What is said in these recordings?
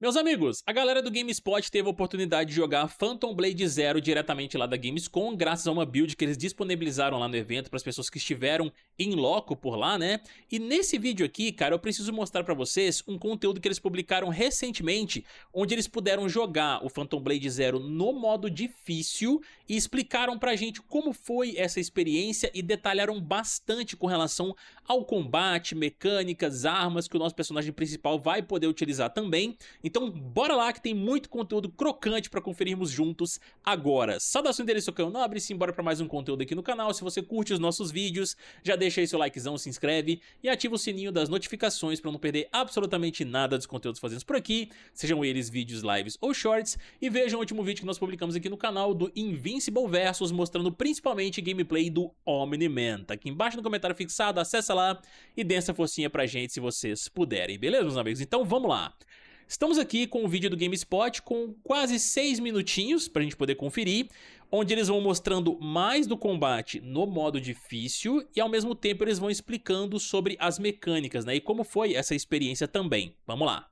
Meus amigos, a galera do GameSpot teve a oportunidade de jogar Phantom Blade Zero diretamente lá da Gamescom, graças a uma build que eles disponibilizaram lá no evento para as pessoas que estiveram em loco por lá, né? E nesse vídeo aqui, cara, eu preciso mostrar para vocês um conteúdo que eles publicaram recentemente, onde eles puderam jogar o Phantom Blade Zero no modo difícil e explicaram pra gente como foi essa experiência e detalharam bastante com relação ao combate, mecânicas, armas que o nosso personagem principal vai poder utilizar também. Então bora lá que tem muito conteúdo crocante pra conferirmos juntos agora. Saudações dele, sou Caio Nobre, simbora pra mais um conteúdo aqui no canal. Se você curte os nossos vídeos, já deixa aí seu likezão, se inscreve e ativa o sininho das notificações pra não perder absolutamente nada dos conteúdos fazidos por aqui, sejam eles vídeos, lives ou shorts. E vejam o último vídeo que nós publicamos aqui no canal do Invincible Versus, mostrando principalmente gameplay do Omni-Man. Tá aqui embaixo no comentário fixado, acessa lá e dê essa forcinha pra gente se vocês puderem, beleza, meus amigos? Então vamos lá. Estamos aqui com o vídeo do GameSpot com quase 6 minutinhos pra gente poder conferir, onde eles vão mostrando mais do combate no modo difícil e ao mesmo tempo eles vão explicando sobre as mecânicas, né? E como foi essa experiência também. Vamos lá.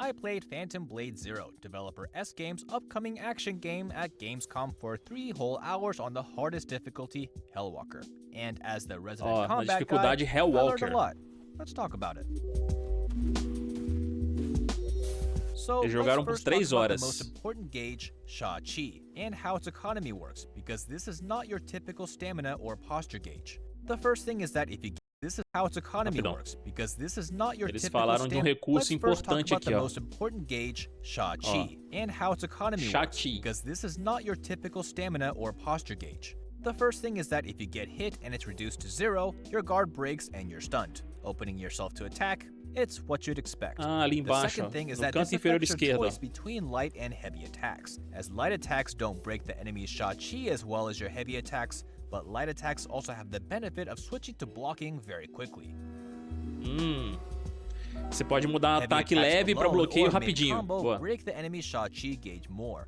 I played Phantom Blade Zero, developer S-Game's upcoming action game at Gamescom for 3 whole hours on the hardest difficulty, Hellwalker. And as the resident combat guy, I learned a lot. Let's talk about it. So Eles jogaram por 3 horas. The most important gauge, Sha-Chi, and how its economy works, because this is not your typical stamina or posture gauge. The first thing is that if you This is how its economy works, because this is not your Eles typical falaram de um recurso importante aqui, the ó. most important gauge, Sha-Chi, and how its economy works, because this is not your typical stamina or posture gauge. The first thing is that if you get hit and it's reduced to 0, your guard breaks and you're stunned. Opening yourself to attack, it's what you'd expect. Ali embaixo, the second thing is no that canto this inferior affects your esquerdo. choice between light and heavy attacks, as light attacks don't break the enemy's Sha-Chi as well as your heavy attacks, but light attacks also have the benefit of switching to blocking very quickly. Você pode mudar ataque leve para bloqueio rapidinho. Boa. Break the enemy's Sha-Chi gauge more.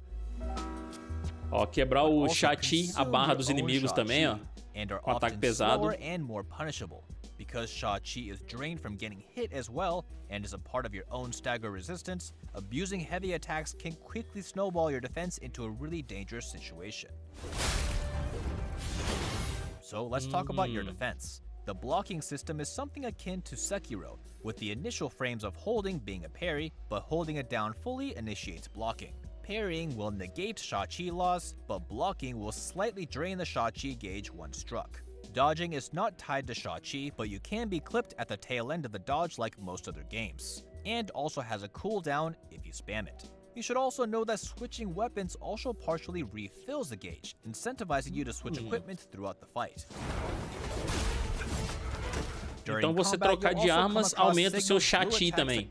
Ó, quebrar o Sha-Chi, a barra dos inimigos também, ó. Com ataque pesado. And more punishable, because Sha-Chi is drained from getting hit as well and is a part of your own stagger resistance. Abusing heavy attacks can quickly snowball your defense into a really dangerous situation. So let's talk about your defense. The blocking system is something akin to Sekiro, with the initial frames of holding being a parry, but holding it down fully initiates blocking. Parrying will negate Sha-Chi loss, but blocking will slightly drain the Sha-Chi gauge once struck. Dodging is not tied to Sha-Chi, but you can be clipped at the tail end of the dodge like most other games, and also has a cooldown if you spam it. You should also know that switching weapons also partially refills the gauge, incentivizing you to switch equipment throughout the fight. Então você trocar de armas aumenta o seu Sha-Chi também.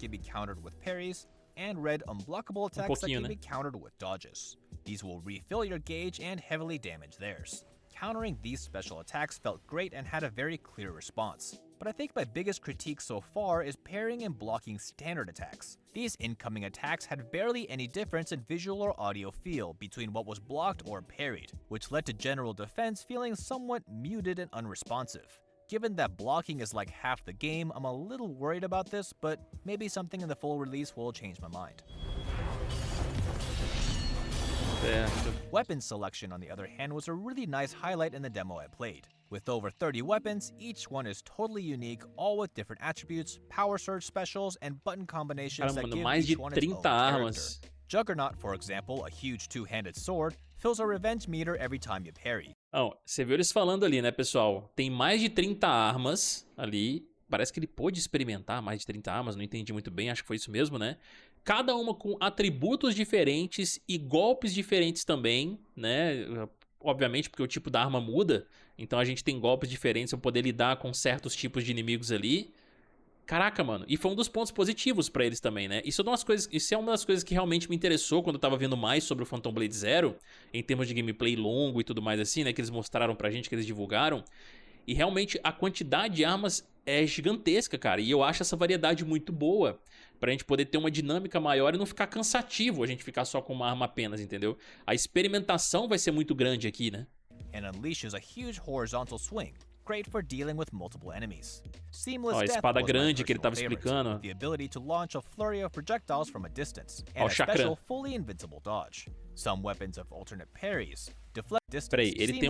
And red unblockable attacks that can be countered with dodges. These will refill your gauge and heavily damage theirs. Countering these special attacks felt great and had a very clear response. But I think my biggest critique so far is parrying and blocking standard attacks. These incoming attacks had barely any difference in visual or audio feel between what was blocked or parried, which led to general defense feeling somewhat muted and unresponsive. Given that blocking is like half the game, I'm a little worried about this, but maybe something in the full release will change my mind. Weapon selection, on the other hand, was a really nice highlight in the demo I played. With over 30 weapons, each one is totally unique, all with different attributes, power surge specials, and button combinations that give each one its own character. Juggernaut, for example, a huge two-handed sword, fills a revenge meter every time you parry. Você viu eles falando ali, né, pessoal? Tem mais de 30 armas ali. Parece que ele pôde experimentar mais de 30 armas, não entendi muito bem, acho que foi isso mesmo, né? Cada uma com atributos diferentes e golpes diferentes também, né? Obviamente porque o tipo da arma muda, então a gente tem golpes diferentes para poder lidar com certos tipos de inimigos ali. Caraca, mano, e foi um dos pontos positivos pra eles também, né? Isso é uma das coisas que realmente me interessou quando eu tava vendo mais sobre o Phantom Blade Zero, em termos de gameplay longo e tudo mais assim, né? Que eles mostraram pra gente, que eles divulgaram. E realmente a quantidade de armas é gigantesca, cara. E eu acho essa variedade muito boa, pra gente poder ter uma dinâmica maior e não ficar cansativo a gente ficar só com uma arma apenas, entendeu? A experimentação vai ser muito grande aqui, né? And unleashes a huge horizontal swing. great for dealing with multiple enemies. Seamless Ó, a Death espada was my grande que ele personal tava favorite, explicando. with the ability to launch a flurry of projectiles from a distance, Ó, and o a chakra. special fully invincible dodge. Some weapons have alternate parries, deflect distance. Peraí, ele tem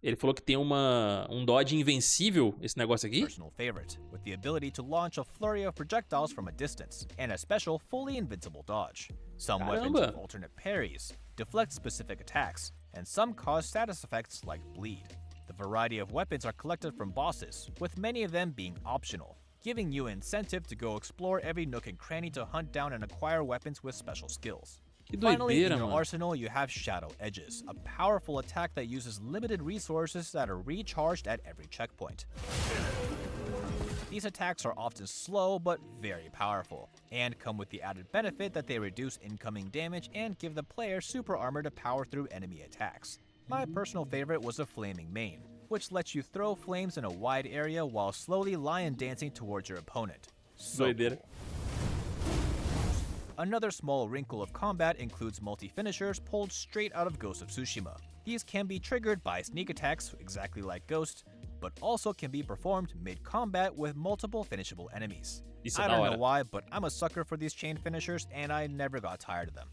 ele falou que tem um dodge invencível, esse negócio aqui? Personal favorite, with the ability to launch a flurry of projectiles from a distance, and a special fully invincible dodge. Some weapons have alternate parries, deflect specific attacks, and some cause status effects like bleed. The variety of weapons are collected from bosses, with many of them being optional, giving you incentive to go explore every nook and cranny to hunt down and acquire weapons with special skills. Que Finally, in doideira, your mano. arsenal, you have Shadow Edges, a powerful attack that uses limited resources that are recharged at every checkpoint. These attacks are often slow but very powerful, and come with the added benefit that they reduce incoming damage and give the player super armor to power through enemy attacks. My personal favorite was the Flaming Mane, which lets you throw flames in a wide area while slowly lion dancing towards your opponent. So Doideira. cool. Another small wrinkle of combat includes multi-finishers pulled straight out of Ghost of Tsushima. These can be triggered by sneak attacks, exactly like Ghost, but also can be performed mid-combat with multiple finishable enemies. I don't know why, but I'm a sucker for these chain finishers, and I never got tired of them.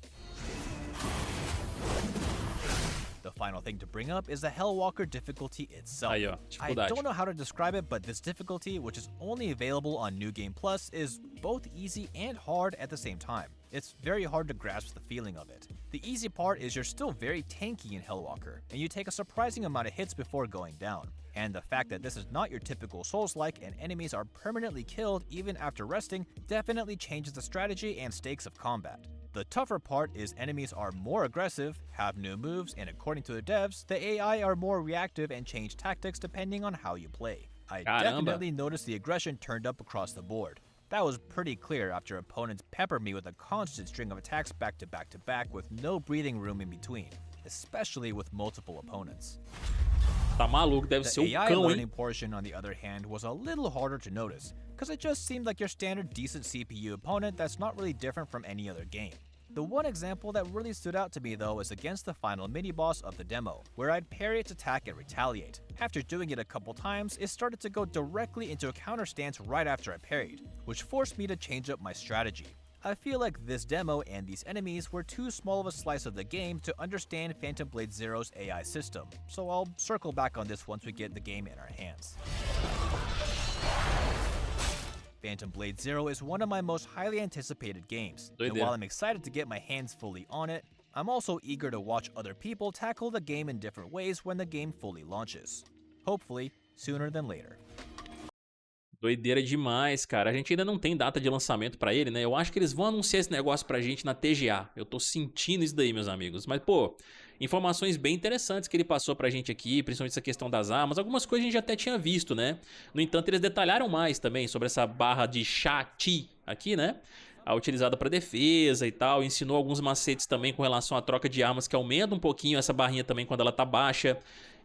The final thing to bring up is the Hellwalker difficulty itself. Aí, ó, I dificuldade. don't know how to describe it, but this difficulty, which is only available on New Game Plus, is both easy and hard at the same time. It's very hard to grasp the feeling of it. The easy part is you're still very tanky in Hellwalker, and you take a surprising amount of hits before going down. And the fact that this is not your typical Souls-like and enemies are permanently killed even after resting definitely changes the strategy and stakes of combat. The tougher part is enemies are more aggressive, have new moves, and according to the devs, the AI are more reactive and change tactics depending on how you play. I definitely noticed the aggression turned up across the board. That was pretty clear after opponents peppered me with a constant string of attacks back to back to back with no breathing room in between, especially with multiple opponents. Tá maluco, deve ser The AI cão, learning hein? portion, on the other hand, was a little harder to notice, because it just seemed like your standard decent CPU opponent that's not really different from any other game. The one example that really stood out to me though is against the final mini-boss of the demo, where I'd parry its attack and retaliate. After doing it a couple times, it started to go directly into a counter stance right after I parried, which forced me to change up my strategy. I feel like this demo and these enemies were too small of a slice of the game to understand Phantom Blade Zero's AI system, so I'll circle back on this once we get the game in our hands. Phantom Blade Zero is one of my most highly anticipated games, and while I'm excited to get my hands fully on it, I'm also eager to watch other people tackle the game in different ways when the game fully launches. Hopefully, sooner than later. Doideira demais, cara. A gente ainda não tem data de lançamento pra ele, né? Eu acho que eles vão anunciar esse negócio pra gente na TGA. Eu tô sentindo isso daí, meus amigos. Mas, pô, informações bem interessantes que ele passou pra gente aqui, principalmente essa questão das armas. Algumas coisas a gente até tinha visto, né? No entanto, eles detalharam mais também sobre essa barra de Sha-Chi aqui, né? A utilizada para defesa e tal, ensinou alguns macetes também com relação à troca de armas que aumenta um pouquinho essa barrinha também quando ela tá baixa.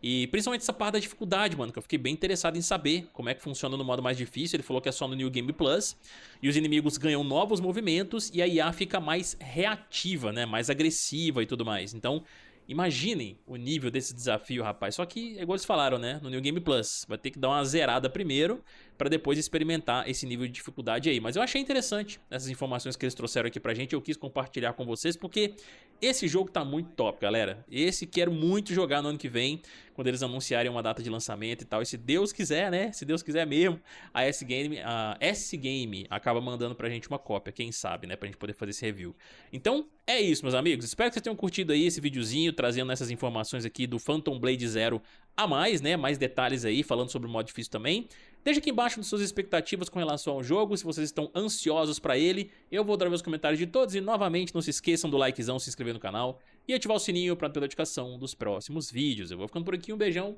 E principalmente essa parte da dificuldade, mano, que eu fiquei bem interessado em saber como é que funciona no modo mais difícil. Ele falou que é só no New Game Plus. E os inimigos ganham novos movimentos e a IA fica mais reativa, né? Mais agressiva e tudo mais. Então, imaginem o nível desse desafio, rapaz. Só que, igual eles falaram, né? No New Game Plus. Vai ter que dar uma zerada primeiro para depois experimentar esse nível de dificuldade aí. Mas eu achei interessante essas informações que eles trouxeram aqui pra gente. Eu quis compartilhar com vocês porque esse jogo tá muito top, galera. Esse quero muito jogar no ano que vem, quando eles anunciarem uma data de lançamento e tal. E se Deus quiser, né? Se Deus quiser mesmo, a S-Game acaba mandando pra gente uma cópia, quem sabe, né? Pra gente poder fazer esse review. Então, é isso, meus amigos. Espero que vocês tenham curtido aí esse videozinho, trazendo essas informações aqui do Phantom Blade Zero a mais, né? Mais detalhes aí, falando sobre o modo difícil também. Deixa aqui embaixo as suas expectativas com relação ao jogo, se vocês estão ansiosos pra ele. Eu vou dar meus comentários de todos e, novamente, não se esqueçam do likezão, se inscrever no canal e ativar o sininho pra ter notificação dos próximos vídeos. Eu vou ficando por aqui, um beijão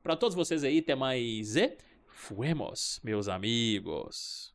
pra todos vocês aí, até mais e fuemos, meus amigos.